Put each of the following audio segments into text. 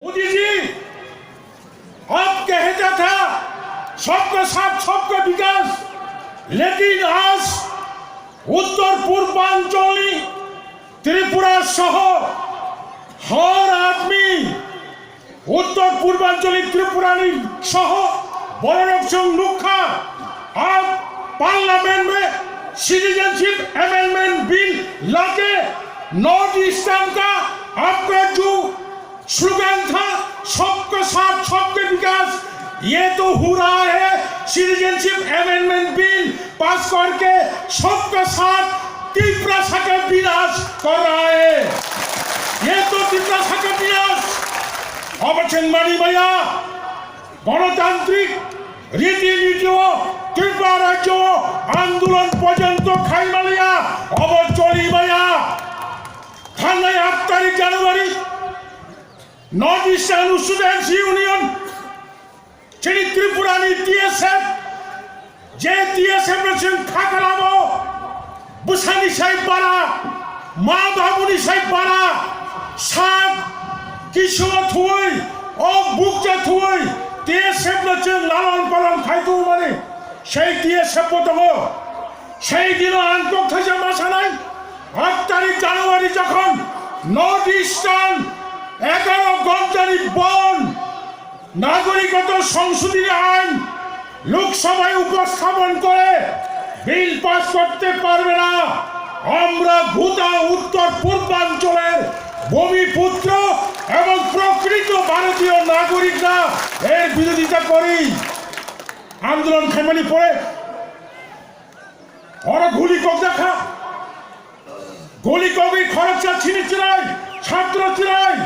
मोदी जी अब कहता था सबका साथ सबका विकास, लेकिन आज उत्तर पूर्वांचली त्रिपुरा सह हर आदमी उत्तर पूर्वांचली त्रिपुरानी सह बलरक्षण लुखा अब पार्लियामेंट में सिटीजनशिप अमेंडमेंट बिल लाके नॉर्थ ईस्टर्न का आपका जो स्लोगन था सबका साथ सबका विकास, ये तो हो रहा है। सिटीजनशिप अमेंडमेंट बिल पास करके सबका साथ त्रिपुरा का विनाश कर रहा है। ये तो त्रिपुरा का विनाश अब मानी भैया गणतांत्रिक रीतिनीतिओ त्रिपुरा राज्य आंदोलन पर्यंत खाई मालिया अब चली भैया थाना 8 तारीख जनवरी नॉर्थ ईस्टार्न स्टूडेंट्स यूनियन चली त्रिपुरानी टीएसएफ जे टीएसएफ रचन खाकलामो बुसानी साहिब बारा माँ बाबुनी साहिब बारा सात किशोर थुई और बुकजा थुई टीएसएफ रचन लालन पालन खाइतु माने সেই टीएसएफ পতঙ্গ সেই দিন আন্তক থেকে মাসা নাই 8 তারিখ জানুয়ারি যখন নর্থ ইস্টার্ন 11 ঘন্টারি বন নাগরিকত্ব সংশোধনী আইন লোকসভায় উপস্থাপন করে বিল পাস করতে পারবে না। আমরা ভূতা উত্তর পূর্বাঞ্চলের ভূমিপুত্র এবং প্রকৃত ভারতীয় নাগরিকরা এর বিরোধিতা করি। আন্দোলন খেমানি পড়ে ওরা গুলি কক দেখা গুলি কবি খরচা ছিনি চিরাই ছাত্র চিরাই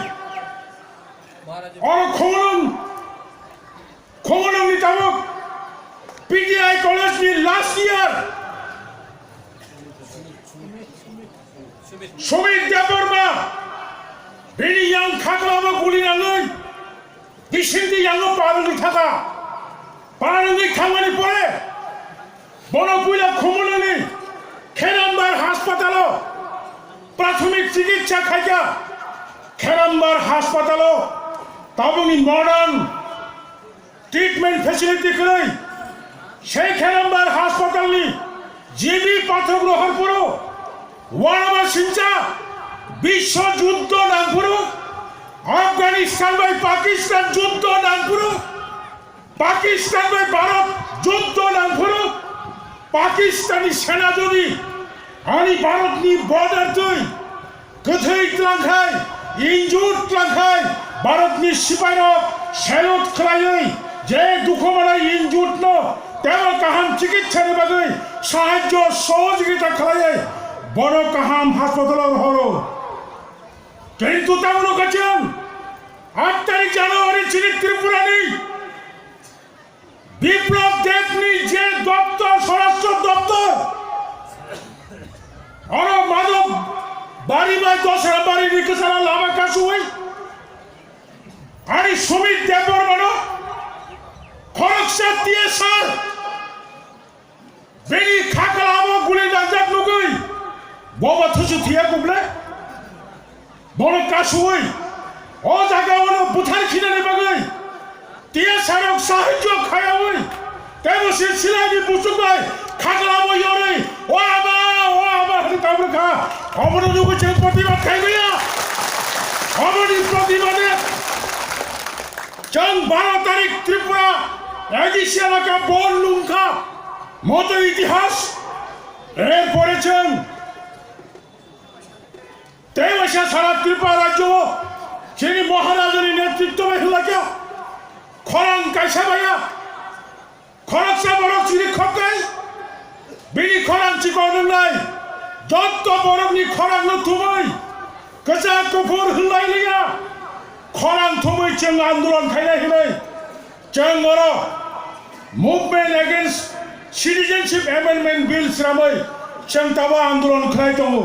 और खोमलम नितामक पीटीआई कॉलेज में लास्ट ईयर सुमित देवबर्मा बेनी यांग खाकलामा गुली नांगै दिसिंदी यांग पारंगि थाका पारंगि खामानि पड़े बनपुइला खोमलनि खेरामबार हासपातालो प्राथमिक चिकित्सा खाइका खेरामबार हासपातालो ताबुनी मॉडर्न ट्रीटमेंट फैसिलिटी करै সেই খেরামবার হাসপাতালনি জিবি পাথর গ্রহণ করো ওয়ানাবা সিনচা বিশ্ব যুদ্ধ নাম করো আফগানিস্তান বাই পাকিস্তান যুদ্ধ নাম করো পাকিস্তান বাই ভারত যুদ্ধ নাম করো পাকিস্তানি সেনা যদি আনি ভারতনি বর্ডার তুই কথৈ ত্লাংখাই ইনজুর ত্লাংখাই भारतनि सिपाइनो सेलुट खालायै जे दुखुमानाय इनजुटनो तेमो गाहाम चिकित्सानि बागै साहाय्य सहयोगिता खालायै बड़ गाहाम हासपातालाव हरो किन्तु तेमनो काছেন 8 तारिख জানুয়ারি चिनि त्रिपुरानि বিপ্লব দেবনি যে দপ্তর স্বরাষ্ট্র দপ্তর और माधव बारी बाई दशरा बारी निकसाला लामा कासुई आणि सुमित देवबर्मा खरगसा टीएसआर बेनी खाकलामो गुली नांजाक नुगै बबा थुसु थिया गुबले बड़ कासुई ओ जागावनो बुथार खिनानि बागै टीएसआर साहाय्य खायावै तेबो सिलसिलानि बुसुबाय खाकलामो यरै ओ आबा हरि ताबरखा अबनो नुगै प्रतिबाद खाइगैया अबनि प्रतिबादे जन 12 तारीख त्रिपुरा एडिसी एलाका बन लुंखा मत इतिहास এর পড়েছেন তেইশে সারা ত্রিপুরা রাজ্য যিনি মহারাজের নেতৃত্বে এলাকা খরাং কাইসা ভাইয়া খরচা বড় চিনি খকাই বিনি খরাং চিকন নাই যত বড়নি খরাং তুমাই কচা কফর হলাই লিয়া खरां थुमै जों आंदोलन खायनाय हिनै जों बर' movement against citizenship amendment bill स्रामै जों दाबो आंदोलन खालाय दङ।